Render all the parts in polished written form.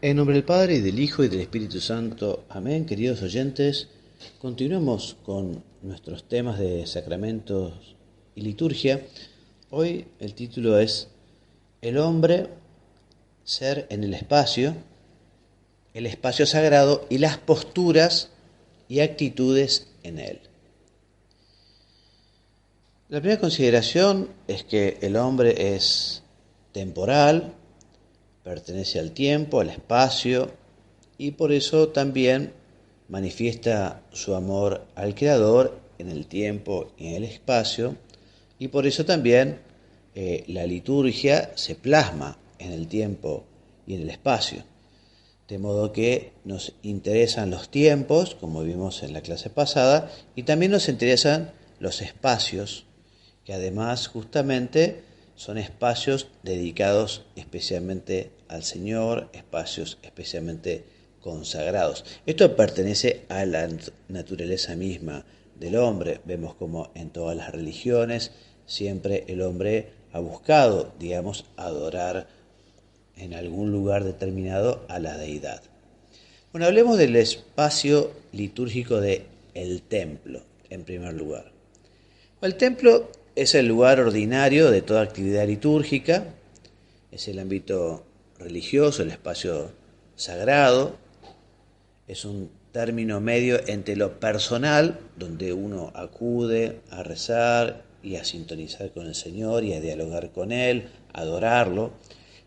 En nombre del Padre, y del Hijo, y del Espíritu Santo. Amén. Queridos oyentes, continuemos con nuestros temas de sacramentos y liturgia. Hoy el título es El hombre, ser en el espacio sagrado y las posturas y actitudes en él. La primera consideración es que el hombre es temporal, pertenece al tiempo, al espacio, y por eso también manifiesta su amor al Creador en el tiempo y en el espacio, y por eso también la liturgia se plasma en el tiempo y en el espacio. De modo que nos interesan los tiempos, como vimos en la clase pasada, y también nos interesan los espacios, que además justamente son espacios dedicados especialmente al Señor, espacios especialmente consagrados. Esto pertenece a la naturaleza misma del hombre. Vemos como en todas las religiones siempre el hombre ha buscado, adorar en algún lugar determinado a la deidad. Bueno, hablemos del espacio litúrgico de el templo, en primer lugar. El templo es el lugar ordinario de toda actividad litúrgica, es el ámbito religioso, el espacio sagrado, es un término medio entre lo personal, donde uno acude a rezar y a sintonizar con el Señor y a dialogar con Él, a adorarlo,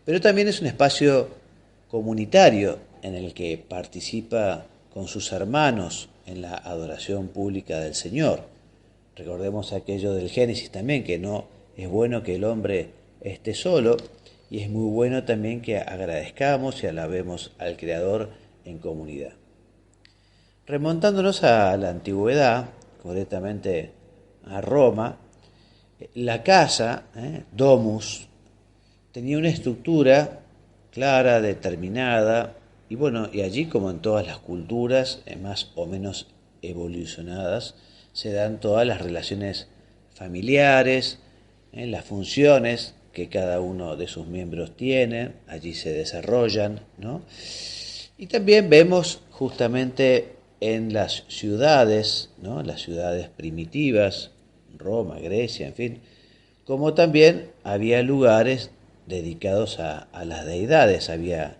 pero también es un espacio comunitario en el que participa con sus hermanos en la adoración pública del Señor. Recordemos aquello del Génesis también, que no es bueno que el hombre esté solo, y es muy bueno también que agradezcamos y alabemos al Creador en comunidad. Remontándonos a la antigüedad, concretamente a Roma, la casa, domus, tenía una estructura clara, determinada, y allí, como en todas las culturas más o menos evolucionadas, se dan todas las relaciones familiares, las funciones que cada uno de sus miembros tiene, allí se desarrollan, ¿no? Y también vemos justamente en las ciudades, ¿no? Las ciudades primitivas, Roma, Grecia, en fin, como también había lugares dedicados a las deidades, había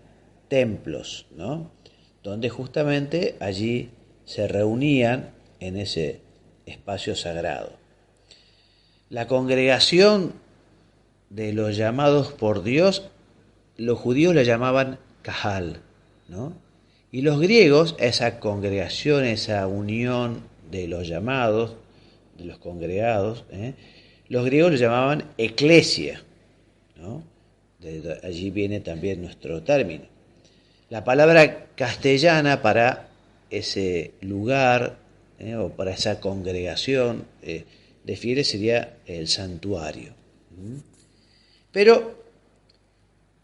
templos, ¿no? Donde justamente allí se reunían en ese espacio sagrado. La congregación de los llamados por Dios, los judíos la llamaban Kahal, ¿no? Y los griegos, esa congregación, esa unión de los llamados, de los congregados, los griegos lo llamaban eclesia, ¿no? De allí viene también nuestro término. La palabra castellana para ese lugar o para esa congregación de fieles sería el santuario. Pero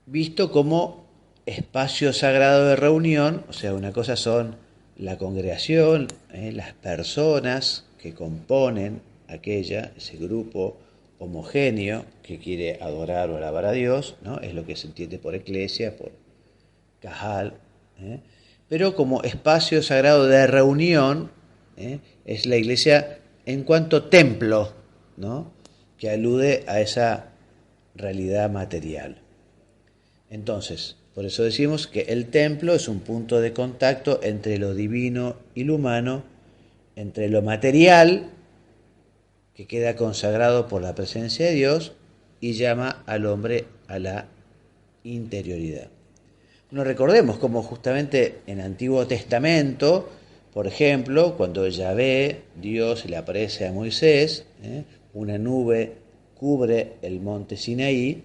visto como espacio sagrado de reunión, o sea, una cosa son la congregación, las personas que componen ese grupo homogéneo que quiere adorar o alabar a Dios, ¿no? Es lo que se entiende por eclesia, por Cajal, pero como espacio sagrado de reunión, es la iglesia en cuanto templo, ¿no? Que alude a esa realidad material. Entonces, por eso decimos que el templo es un punto de contacto entre lo divino y lo humano, entre lo material, que queda consagrado por la presencia de Dios, y llama al hombre a la interioridad. Bueno, recordemos como justamente en el Antiguo Testamento, por ejemplo, cuando Yahvé, Dios, le aparece a Moisés, una nube cubre el monte Sinaí,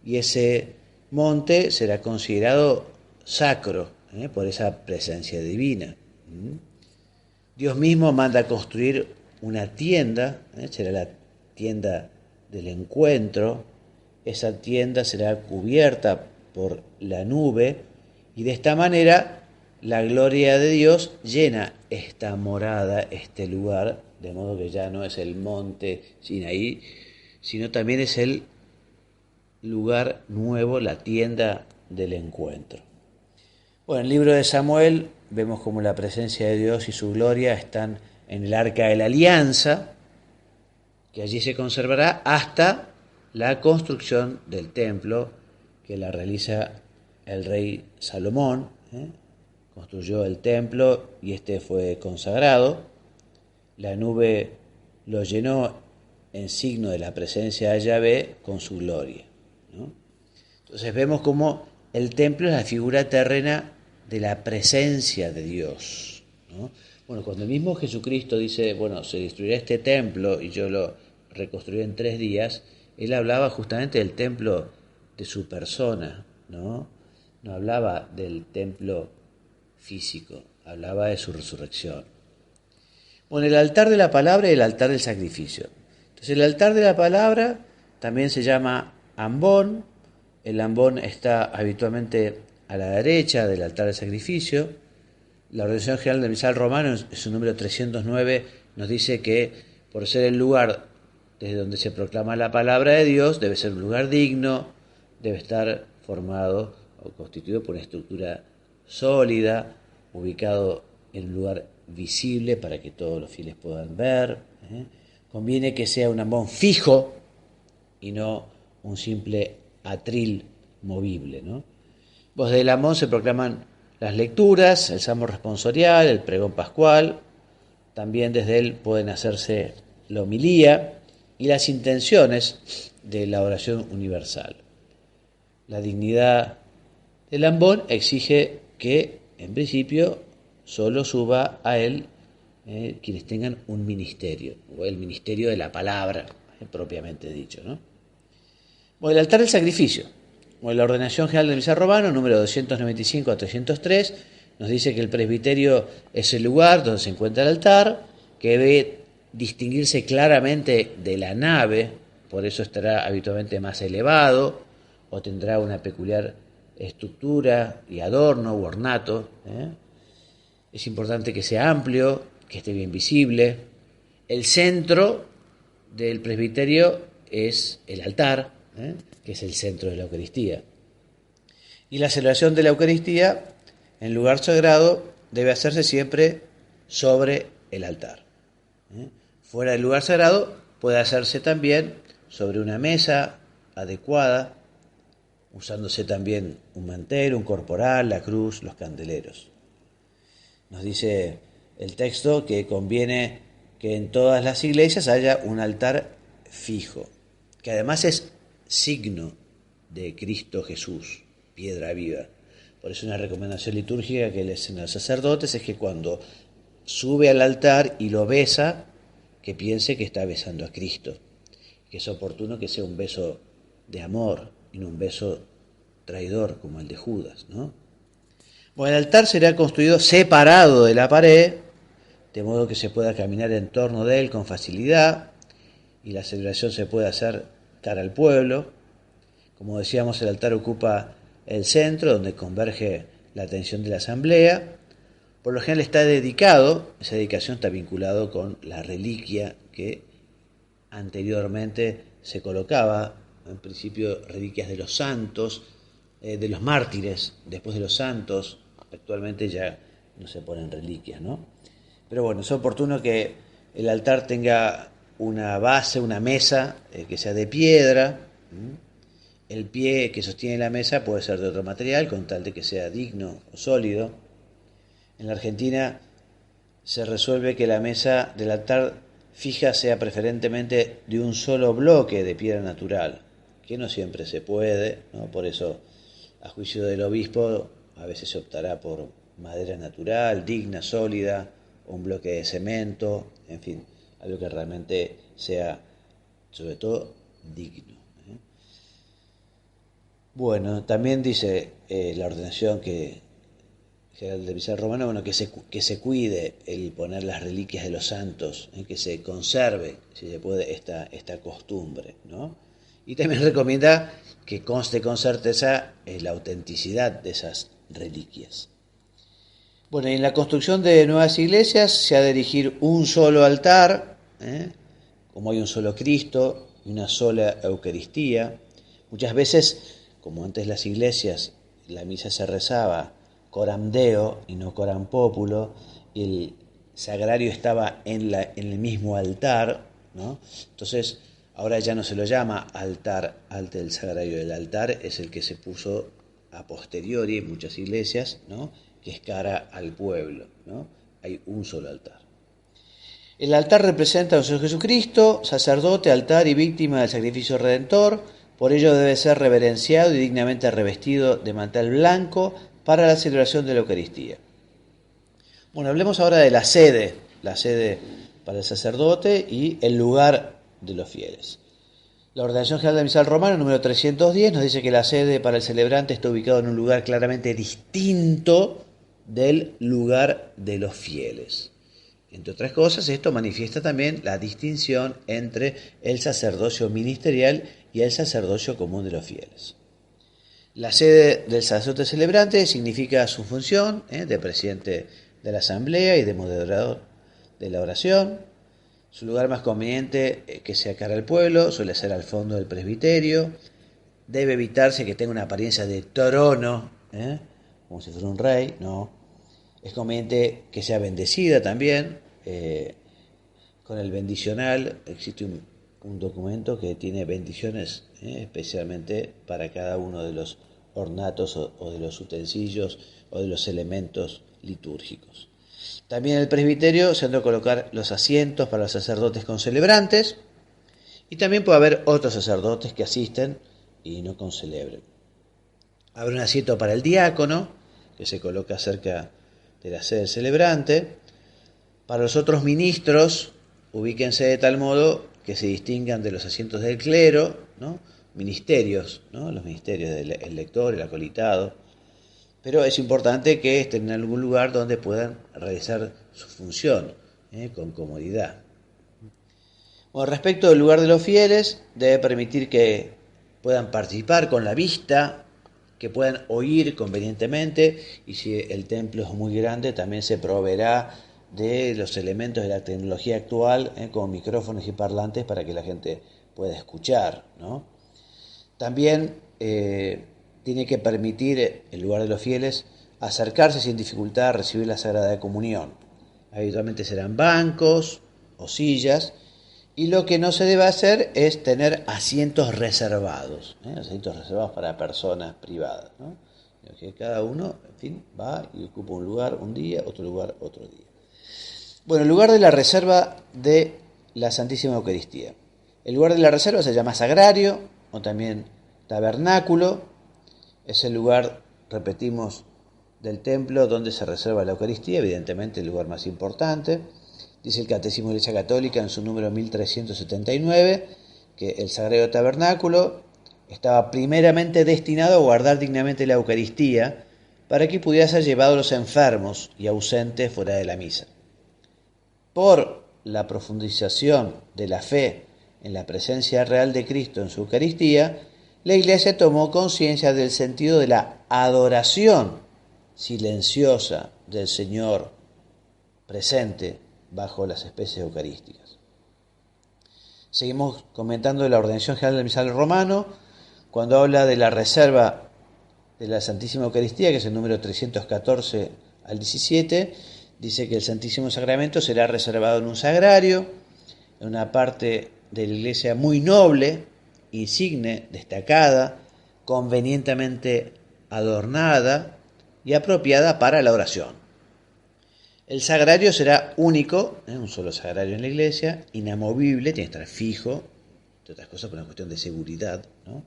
y ese monte será considerado sacro por esa presencia divina. Dios mismo manda construir una tienda, será la tienda del encuentro. Esa tienda será cubierta por la nube, y de esta manera la gloria de Dios llena esta morada, este lugar, de modo que ya no es el monte Sinaí, sino también es el lugar nuevo, la tienda del encuentro. Bueno, en el libro de Samuel vemos como la presencia de Dios y su gloria están en el Arca de la Alianza, que allí se conservará hasta la construcción del templo, que la realiza el rey Salomón. Construyó el templo y este fue consagrado. La nube lo llenó en signo de la presencia de Yahvé con su gloria, ¿no? Entonces vemos como el templo es la figura terrena de la presencia de Dios, ¿no? Bueno, cuando el mismo Jesucristo dice, bueno, se destruirá este templo y yo lo reconstruiré en 3 días, él hablaba justamente del templo de su persona, ¿no? No hablaba del templo físico, hablaba de su resurrección. Bueno, el altar de la palabra y el altar del sacrificio. Entonces el altar de la palabra también se llama ambón. El ambón está habitualmente a la derecha del altar del sacrificio. La Organización General del Misal Romano, en su número 309, nos dice que por ser el lugar desde donde se proclama la palabra de Dios, debe ser un lugar digno, debe estar formado o constituido por una estructura sólida, ubicado en un lugar visible para que todos los fieles puedan ver. Conviene que sea un ambón fijo y no un simple atril movible, ¿no? Pues del ambón se proclaman las lecturas, el salmo responsorial, el pregón pascual. También desde él pueden hacerse la homilía y las intenciones de la oración universal. La dignidad del ambón exige que, en principio, solo suba a él quienes tengan un ministerio, o el ministerio de la palabra, propiamente dicho, ¿no? Bueno, el altar del sacrificio. Bueno, la Ordenación General del Misal Romano, número 295 a 303, nos dice que el presbiterio es el lugar donde se encuentra el altar, que debe distinguirse claramente de la nave, por eso estará habitualmente más elevado, o tendrá una peculiar estructura y adorno u ornato. Es importante que sea amplio, que esté bien visible. El centro del presbiterio es el altar, que es el centro de la Eucaristía. Y la celebración de la Eucaristía en lugar sagrado debe hacerse siempre sobre el altar. Fuera del lugar sagrado puede hacerse también sobre una mesa adecuada, usándose también un mantel, un corporal, la cruz, los candeleros. Nos dice el texto que conviene que en todas las iglesias haya un altar fijo, que además es signo de Cristo Jesús, piedra viva. Por eso una recomendación litúrgica que les hacen a los sacerdotes es que cuando sube al altar y lo besa, que piense que está besando a Cristo, que es oportuno que sea un beso de amor y no un beso traidor como el de Judas, ¿no? Bueno, el altar será construido separado de la pared, de modo que se pueda caminar en torno de él con facilidad y la celebración se puede hacer cara al pueblo. Como decíamos, el altar ocupa el centro donde converge la atención de la asamblea. Por lo general está dedicado, esa dedicación está vinculado con la reliquia que anteriormente se colocaba, en principio reliquias de los santos, de los mártires, después de los santos, actualmente ya no se ponen reliquias, ¿no? Pero bueno, es oportuno que el altar tenga una base, una mesa que sea de piedra. El pie que sostiene la mesa puede ser de otro material, con tal de que sea digno o sólido. En la Argentina se resuelve que la mesa del altar fija sea preferentemente de un solo bloque de piedra natural, que no siempre se puede, ¿no? Por eso, a juicio del obispo, a veces se optará por madera natural, digna, sólida, o un bloque de cemento, en fin, algo que realmente sea, sobre todo, digno. Bueno, también dice la ordenación general del Misal Romano, bueno, que se cuide el poner las reliquias de los santos, que se conserve, si se puede, esta costumbre, ¿no? Y también recomienda que conste con certeza la autenticidad de esas reliquias. Bueno, y en la construcción de nuevas iglesias se ha de erigir un solo altar, como hay un solo Cristo y una sola Eucaristía. Muchas veces, como antes las iglesias, la misa se rezaba coram Deo y no coram populo, y el sagrario estaba en el mismo altar, ¿no? Entonces, ahora ya no se lo llama altar ante el sagrario. El altar es el que se puso a posteriori en muchas iglesias, ¿no? Que es cara al pueblo, ¿no? Hay un solo altar. El altar representa a Señor Jesucristo, sacerdote, altar y víctima del sacrificio redentor. Por ello debe ser reverenciado y dignamente revestido de mantel blanco para la celebración de la Eucaristía. Bueno, hablemos ahora de la sede para el sacerdote y el lugar de los fieles. La Ordenación General del Misal Romano, número 310, nos dice que la sede para el celebrante está ubicado en un lugar claramente distinto del lugar de los fieles. Entre otras cosas, esto manifiesta también la distinción entre el sacerdocio ministerial y el sacerdocio común de los fieles. La sede del sacerdote celebrante significa su función de presidente de la asamblea y de moderador de la oración. Su lugar más conveniente que sea cara al pueblo suele ser al fondo del presbiterio. Debe evitarse que tenga una apariencia de trono, como si fuera un rey, no. Es conveniente que sea bendecida también. Con el bendicional existe un documento que tiene bendiciones especialmente para cada uno de los ornatos o de los utensilios o de los elementos litúrgicos. También en el presbiterio se han de colocar los asientos para los sacerdotes concelebrantes, y también puede haber otros sacerdotes que asisten y no concelebren. Habrá un asiento para el diácono, que se coloca cerca de la sede del celebrante. Para los otros ministros, ubíquense de tal modo que se distingan de los asientos del clero, ¿no? Ministerios, ¿no? Los ministerios del lector, el acolitado. Pero es importante que estén en algún lugar donde puedan realizar su función con comodidad. Bueno, respecto del lugar de los fieles, debe permitir que puedan participar con la vista, que puedan oír convenientemente, y si el templo es muy grande, también se proveerá de los elementos de la tecnología actual, como micrófonos y parlantes para que la gente pueda escuchar, ¿no? También tiene que permitir el lugar de los fieles acercarse sin dificultad a recibir la Sagrada Comunión. Habitualmente serán bancos o sillas, y lo que no se debe hacer es tener asientos reservados, asientos reservados para personas privadas, ¿no? Que cada uno, en fin, va y ocupa un lugar un día, otro lugar otro día. Bueno, el lugar de la reserva de la Santísima Eucaristía. El lugar de la reserva se llama sagrario o también tabernáculo. Es el lugar, repetimos, del templo donde se reserva la Eucaristía, evidentemente el lugar más importante. Dice el Catecismo de la Iglesia Católica en su número 1379 que el sagrario tabernáculo estaba primeramente destinado a guardar dignamente la Eucaristía para que pudiera ser llevado a los enfermos y ausentes fuera de la misa. Por la profundización de la fe en la presencia real de Cristo en su Eucaristía, la Iglesia tomó conciencia del sentido de la adoración silenciosa del Señor presente bajo las especies eucarísticas. Seguimos comentando la Ordenación General del Misal Romano, cuando habla de la reserva de la Santísima Eucaristía, que es el número 314 al 17, dice que el Santísimo Sacramento será reservado en un sagrario, en una parte de la iglesia muy noble, insigne, destacada, convenientemente adornada y apropiada para la oración. El sagrario será único, un solo sagrario en la iglesia, inamovible, tiene que estar fijo, entre otras cosas por una cuestión de seguridad, ¿no?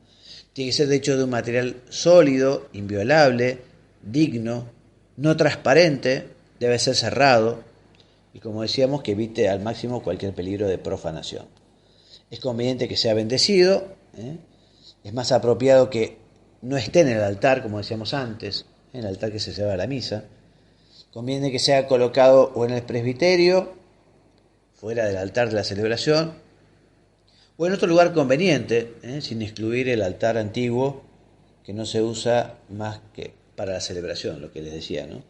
Tiene que ser de hecho de un material sólido, inviolable, digno, no transparente, debe ser cerrado y, como decíamos, que evite al máximo cualquier peligro de profanación. Es conveniente que sea bendecido, es más apropiado que no esté en el altar, como decíamos antes, en el altar que se celebra la misa. Conviene que sea colocado o en el presbiterio, fuera del altar de la celebración, o en otro lugar conveniente, sin excluir el altar antiguo, que no se usa más que para la celebración, lo que les decía, ¿no?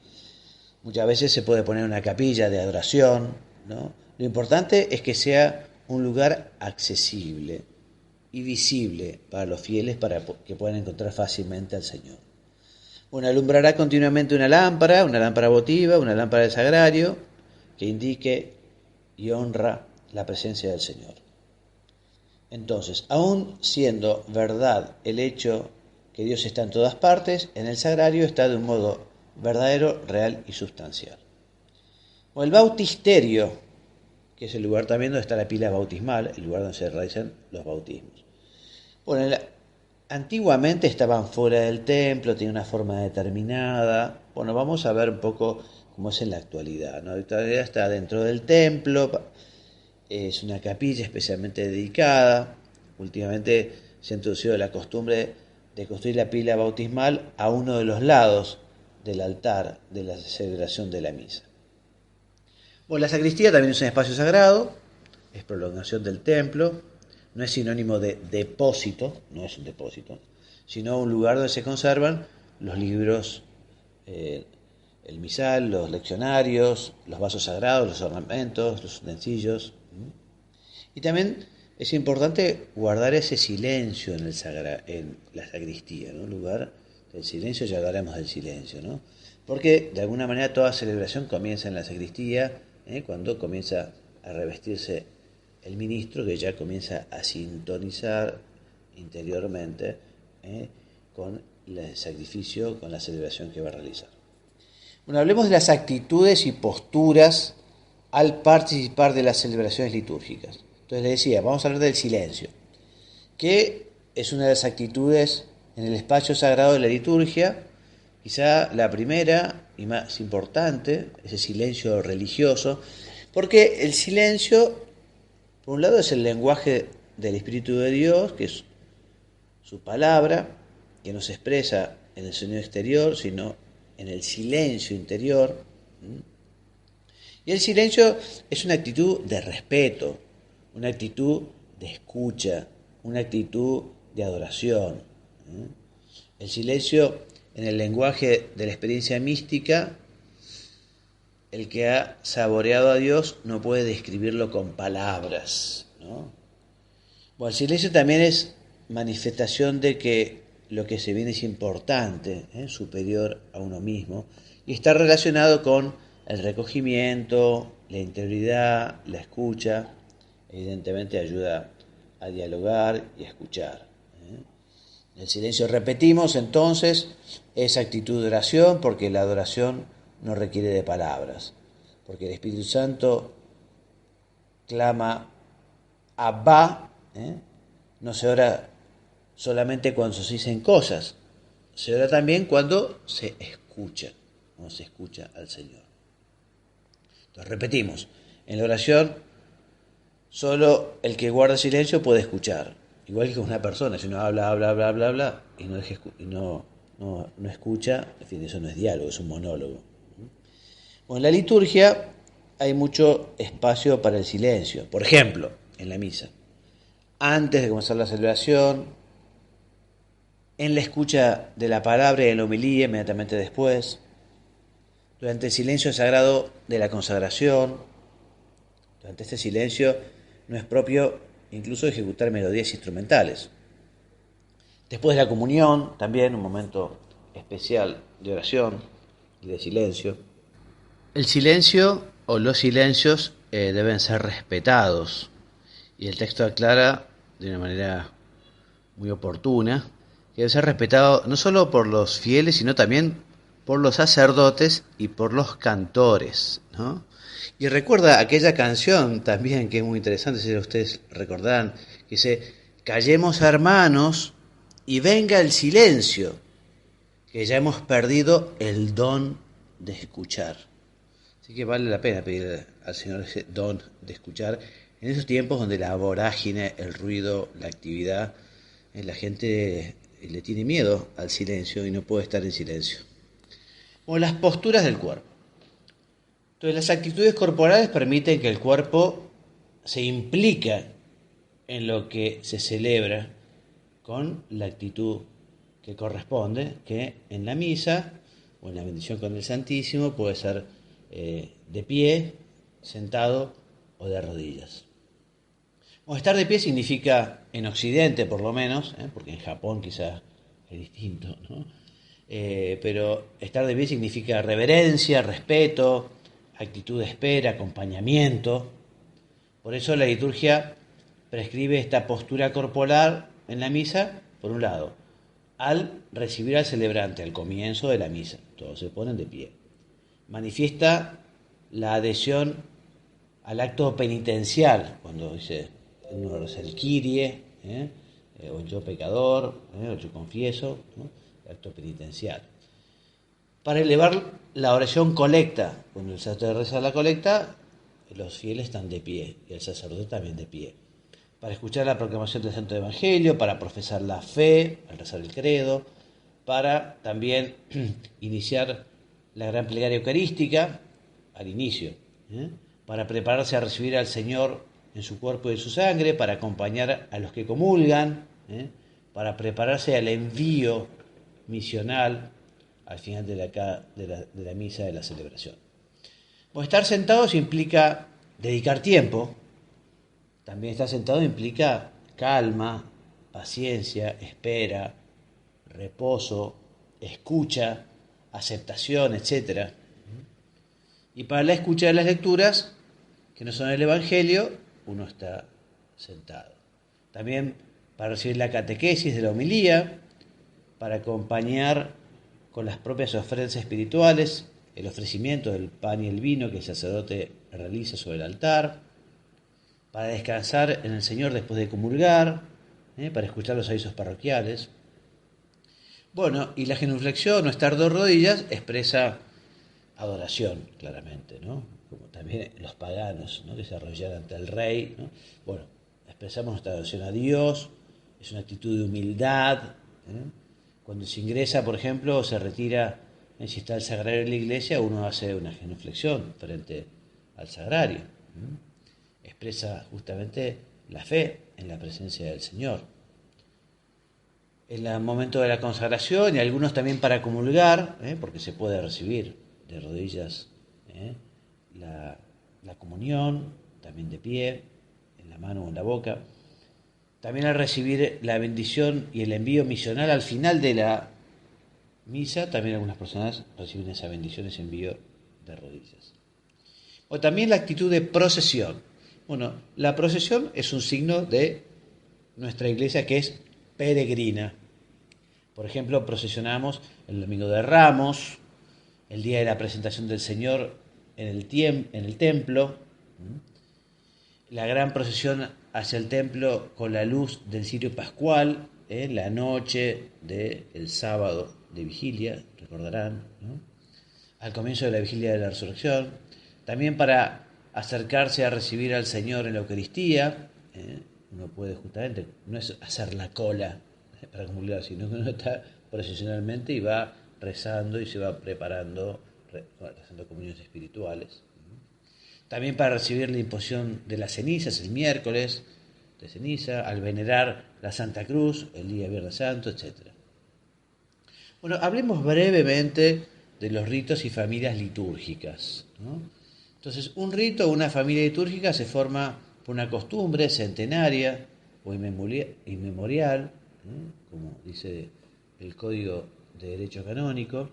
Muchas veces se puede poner una capilla de adoración, ¿no? Lo importante es que sea un lugar accesible y visible para los fieles, para que puedan encontrar fácilmente al Señor. Bueno, alumbrará continuamente una lámpara votiva, una lámpara de sagrario, que indique y honra la presencia del Señor. Entonces, aun siendo verdad el hecho que Dios está en todas partes, en el sagrario está de un modo verdadero, real y sustancial. O el bautisterio, que es el lugar también donde está la pila bautismal, el lugar donde se realizan los bautismos. Bueno, antiguamente estaban fuera del templo, tenía una forma determinada. Bueno, vamos a ver un poco cómo es en la actualidad, ¿no? La actualidad está dentro del templo, es una capilla especialmente dedicada. Últimamente se ha introducido la costumbre de construir la pila bautismal a uno de los lados del altar de la celebración de la misa. Bueno, la sacristía también es un espacio sagrado, es prolongación del templo, no es sinónimo de depósito, no es un depósito, sino un lugar donde se conservan los libros, el misal, los leccionarios, los vasos sagrados, los ornamentos, los utensilios. Y también es importante guardar ese silencio en la sacristía, ¿no? Lugar del silencio, ya hablaremos del silencio, ¿no? Porque de alguna manera toda celebración comienza en la sacristía, cuando comienza a revestirse el ministro, que ya comienza a sintonizar interiormente con el sacrificio, con la celebración que va a realizar. Bueno, hablemos de las actitudes y posturas al participar de las celebraciones litúrgicas. Entonces le decía, vamos a hablar del silencio, que es una de las actitudes en el espacio sagrado de la liturgia, quizá la primera y más importante, ese silencio religioso, porque el silencio, por un lado, es el lenguaje del Espíritu de Dios, que es su palabra, que no se expresa en el sonido exterior, sino en el silencio interior. Y el silencio es una actitud de respeto, una actitud de escucha, una actitud de adoración. El silencio, en el lenguaje de la experiencia mística, el que ha saboreado a Dios no puede describirlo con palabras, ¿no? Bueno, el silencio también es manifestación de que lo que se viene es importante, superior a uno mismo, y está relacionado con el recogimiento, la interioridad, la escucha. Evidentemente ayuda a dialogar y a escuchar. El silencio, repetimos entonces, es actitud de oración, porque la adoración no requiere de palabras, porque el Espíritu Santo clama Abba, no se ora solamente cuando se dicen cosas, se ora también cuando se escucha al Señor. Entonces repetimos, en la oración solo el que guarda silencio puede escuchar, igual que una persona, si uno habla y no escucha, en fin, eso no es diálogo, es un monólogo. Bueno, en la liturgia hay mucho espacio para el silencio, por ejemplo, en la misa, antes de comenzar la celebración, en la escucha de la palabra y en la homilía inmediatamente después, durante el silencio sagrado de la consagración. Durante este silencio no es propio incluso ejecutar melodías instrumentales. Después de la comunión, también un momento especial de oración y de silencio. El silencio o los silencios deben ser respetados, y el texto aclara de una manera muy oportuna que debe ser respetado no solo por los fieles, sino también por los sacerdotes y por los cantores, ¿no? Y recuerda aquella canción también que es muy interesante, si ustedes recordarán, que dice: callemos, hermanos, y venga el silencio, que ya hemos perdido el don de escuchar. Así que vale la pena pedir al Señor ese don de escuchar en esos tiempos donde la vorágine, el ruido, la actividad, la gente le tiene miedo al silencio y no puede estar en silencio. O las posturas del cuerpo. Entonces, las actitudes corporales permiten que el cuerpo se implica en lo que se celebra con la actitud que corresponde, que en la misa o en la bendición con el Santísimo puede ser de pie, sentado o de rodillas. Bueno, estar de pie significa, en Occidente por lo menos, porque en Japón quizás es distinto, ¿no? pero estar de pie significa reverencia, respeto, actitud de espera, acompañamiento. Por eso la liturgia prescribe esta postura corporal en la misa, por un lado, al recibir al celebrante al comienzo de la misa, todos se ponen de pie. Manifiesta la adhesión al acto penitencial, cuando dice uno reza el Kyrie, o yo pecador, o yo confieso, ¿no? El acto penitencial. Para elevar la oración colecta, cuando el sacerdote reza la colecta, los fieles están de pie y el sacerdote también de pie. Para escuchar la proclamación del Santo Evangelio, para profesar la fe, al rezar el credo, para también iniciar la gran plegaria eucarística al inicio, para prepararse a recibir al Señor en su cuerpo y en su sangre, para acompañar a los que comulgan, para prepararse al envío misional al final de la misa de la celebración. Pues estar sentados implica dedicar tiempo. También estar sentado implica calma, paciencia, espera, reposo, escucha, aceptación, etc. Y para la escucha de las lecturas, que no son el Evangelio, uno está sentado. También para recibir la catequesis de la homilía, para acompañar con las propias ofrendas espirituales, el ofrecimiento del pan y el vino que el sacerdote realiza sobre el altar, para descansar en el Señor después de comulgar, para escuchar los avisos parroquiales. Bueno, y la genuflexión o estar de rodillas expresa adoración, claramente, ¿no? Como también los paganos, ¿no? Que se arrodillan ante el rey, ¿no? Bueno, expresamos nuestra adoración a Dios, es una actitud de humildad. Cuando se ingresa, por ejemplo, o se retira, si está el sagrario en la iglesia, uno hace una genuflexión frente al sagrario. Expresa justamente la fe en la presencia del Señor. En el momento de la consagración, y algunos también para comulgar, porque se puede recibir de rodillas la comunión, también de pie, en la mano o en la boca. También al recibir la bendición y el envío misional al final de la misa, también algunas personas reciben esa bendición, ese envío de rodillas. O también la actitud de procesión. Bueno, la procesión es un signo de nuestra iglesia que es peregrina. Por ejemplo, procesionamos el Domingo de Ramos, el día de la presentación del Señor en el templo, la gran procesión hacia el templo con la luz del cirio pascual, la noche del sábado de vigilia, recordarán, ¿no? Al comienzo de la vigilia de la resurrección, también para acercarse a recibir al Señor en la Eucaristía. Uno puede justamente, no es hacer la cola para comulgar, sino que uno está procesionalmente y va rezando y se va preparando, rezando comuniones espirituales. También para recibir la imposición de las cenizas el miércoles de ceniza, al venerar la Santa Cruz el día Viernes Santo, etc. Bueno, hablemos brevemente de los ritos y familias litúrgicas, ¿no? Entonces, un rito o una familia litúrgica se forma por una costumbre centenaria o inmemorial, como dice el Código de Derecho Canónico,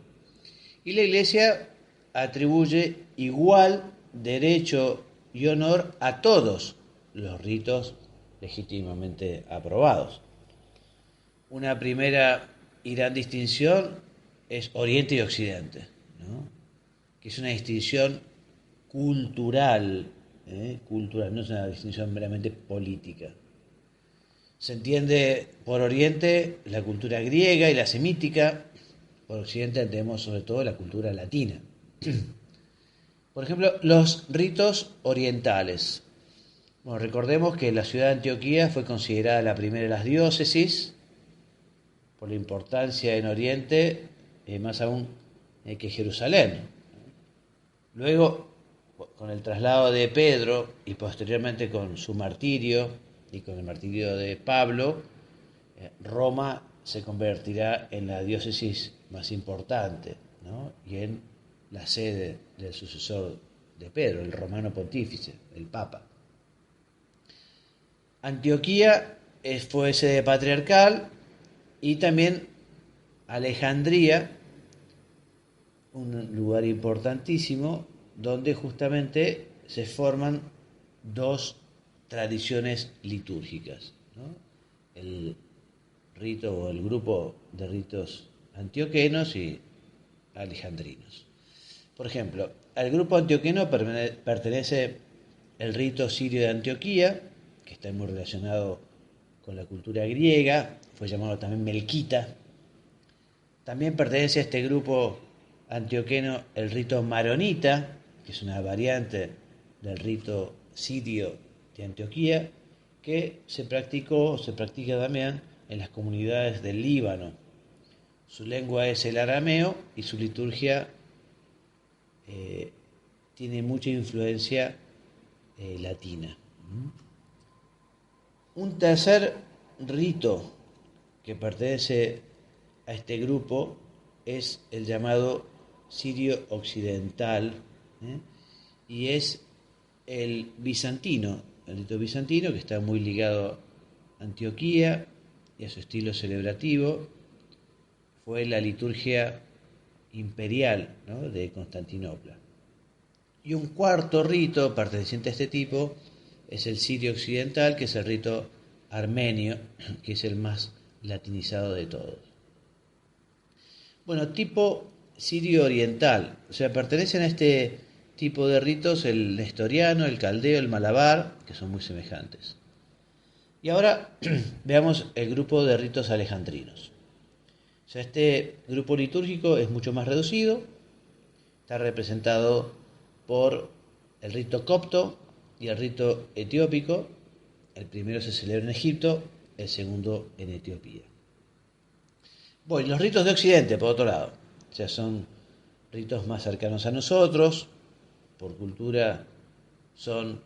y la Iglesia atribuye igual derecho y honor a todos los ritos legítimamente aprobados. Una primera y gran distinción es Oriente y Occidente, ¿no? Que es una distinción cultural, no es una distinción meramente política. Se entiende por Oriente la cultura griega y la semítica, por Occidente entendemos sobre todo la cultura latina. Por ejemplo, los ritos orientales. Bueno, recordemos que la ciudad de Antioquía fue considerada la primera de las diócesis por la importancia en Oriente, más aún que Jerusalén. Luego, con el traslado de Pedro y posteriormente con su martirio y con el martirio de Pablo, Roma se convertirá en la diócesis más importante, ¿no? Y en la sede del sucesor de Pedro, el romano pontífice, el Papa. Antioquía fue sede patriarcal y también Alejandría un lugar importantísimo donde justamente se forman dos tradiciones litúrgicas, ¿no? El rito o el grupo de ritos antioquenos y alejandrinos. Por ejemplo, al grupo antioqueno pertenece el rito sirio de Antioquía, que está muy relacionado con la cultura griega, fue llamado también melquita. También pertenece a este grupo antioqueno el rito maronita, que es una variante del rito sirio de Antioquía, que se practica también en las comunidades del Líbano. Su lengua es el arameo y su liturgia tiene mucha influencia latina. Un tercer rito que pertenece a este grupo es el llamado sirio occidental, y es el bizantino, el rito bizantino, que está muy ligado a Antioquía y a su estilo celebrativo. Fue la liturgia imperial, ¿no?, de Constantinopla. Y un cuarto rito perteneciente a este tipo es el sirio occidental, que es el rito armenio, que es el más latinizado de todos. Bueno, tipo sirio oriental, o sea, pertenecen a este tipo de ritos el nestoriano, el caldeo, el malabar, que son muy semejantes. Y ahora veamos el grupo de ritos alejandrinos. O sea, este grupo litúrgico es mucho más reducido, está representado por el rito copto y el rito etiópico. El primero se celebra en Egipto, el segundo en Etiopía. Bueno, los ritos de Occidente, por otro lado, o sea, son ritos más cercanos a nosotros, por cultura son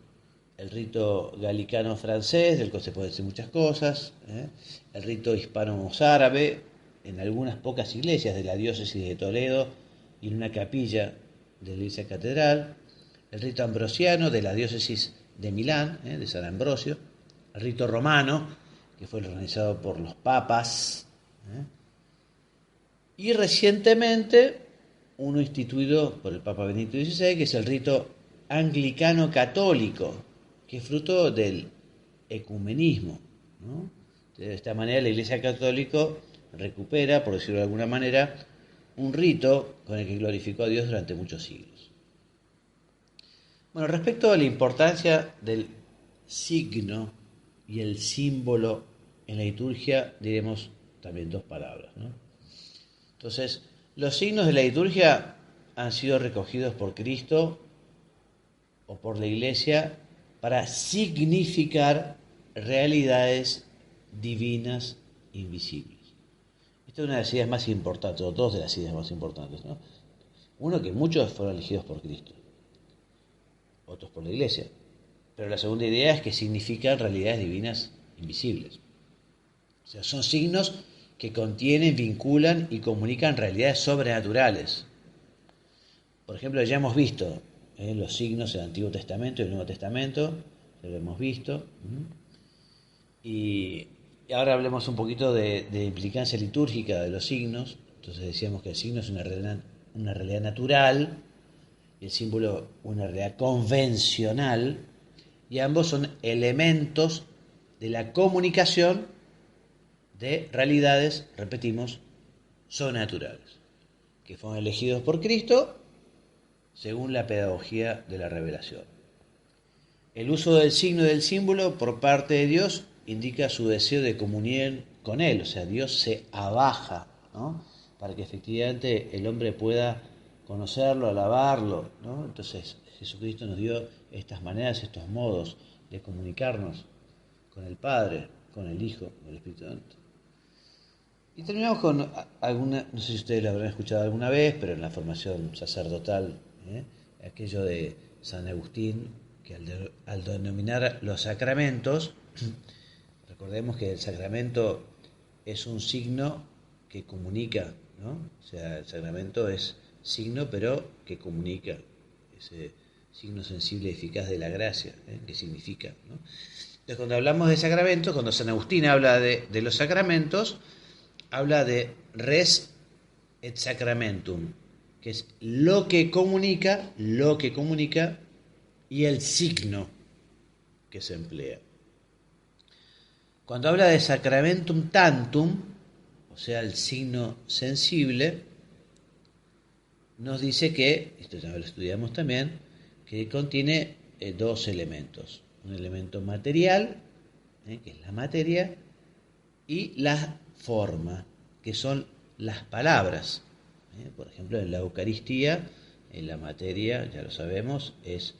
el rito galicano francés, del que se pueden decir muchas cosas, el rito hispano-mozárabe, en algunas pocas iglesias de la diócesis de Toledo y en una capilla de la iglesia catedral, el rito ambrosiano de la diócesis de Milán, de San Ambrosio, el rito romano, que fue organizado por los papas, y recientemente uno instituido por el Papa Benedicto XVI, que es el rito anglicano católico, que es fruto del ecumenismo, ¿no? De esta manera la Iglesia Católica recupera, por decirlo de alguna manera, un rito con el que glorificó a Dios durante muchos siglos. Bueno, respecto a la importancia del signo y el símbolo en la liturgia, diremos también dos palabras, ¿no? Entonces, los signos de la liturgia han sido recogidos por Cristo o por la Iglesia para significar realidades divinas invisibles. Esta es una de las ideas más importantes, o dos de las ideas más importantes, ¿no? Uno, que muchos fueron elegidos por Cristo, otros por la Iglesia. Pero la segunda idea es que significan realidades divinas invisibles. O sea, son signos que contienen, vinculan y comunican realidades sobrenaturales. Por ejemplo, ya hemos visto los signos del Antiguo Testamento y el Nuevo Testamento, lo hemos visto. Y ahora hablemos un poquito de implicancia litúrgica de los signos. Entonces decíamos que el signo es una realidad natural y el símbolo una realidad convencional, y ambos son elementos de la comunicación de realidades, repetimos, sobrenaturales, que fueron elegidos por Cristo según la pedagogía de la revelación. El uso del signo y del símbolo por parte de Dios indica su deseo de comunión con Él, o sea, Dios se abaja, ¿no?, para que efectivamente el hombre pueda conocerlo, alabarlo, ¿no? Entonces Jesucristo nos dio estas maneras, estos modos de comunicarnos con el Padre, con el Hijo, con el Espíritu Santo. Y terminamos con alguna, no sé si ustedes lo habrán escuchado alguna vez, pero en la formación sacerdotal, aquello de San Agustín, que al denominar los sacramentos, recordemos que el sacramento es un signo que comunica, ¿no? O sea, el sacramento es signo, pero que comunica, ese signo sensible y eficaz de la gracia, que significa, ¿no? Entonces, cuando hablamos de sacramentos, cuando San Agustín habla de los sacramentos, habla de res et sacramentum, que es lo que comunica y el signo que se emplea. Cuando habla de sacramentum tantum, o sea, el signo sensible, nos dice que, esto ya lo estudiamos también, que contiene dos elementos. Un elemento material, que es la materia, y la forma, que son las palabras. Por ejemplo, en la Eucaristía, en la materia, ya lo sabemos, es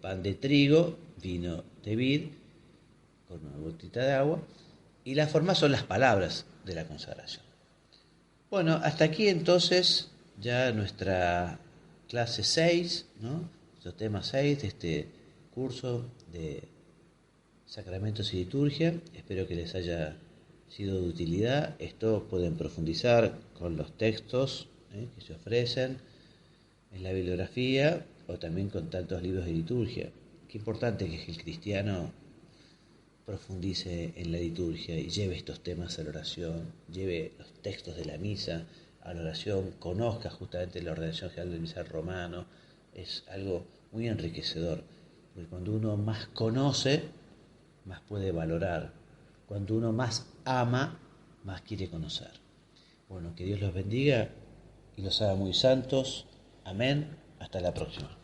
pan de trigo, vino de vid, con una gotita de agua, y la forma son las palabras de la consagración. Bueno, hasta aquí entonces ya nuestra clase 6, ¿no? Nuestro tema 6 de este curso de Sacramentos y Liturgia. Espero que les haya sido de utilidad. Esto pueden profundizar con los textos que se ofrecen en la bibliografía o también con tantos libros de liturgia. Qué importante que el cristiano profundice en la liturgia y lleve estos temas a la oración, lleve los textos de la misa a la oración, conozca justamente la ordenación general del misal romano. Es algo muy enriquecedor, porque cuando uno más conoce, más puede valorar. Cuando uno más ama, más quiere conocer. Bueno, que Dios los bendiga y los haga muy santos. Amén. Hasta la próxima.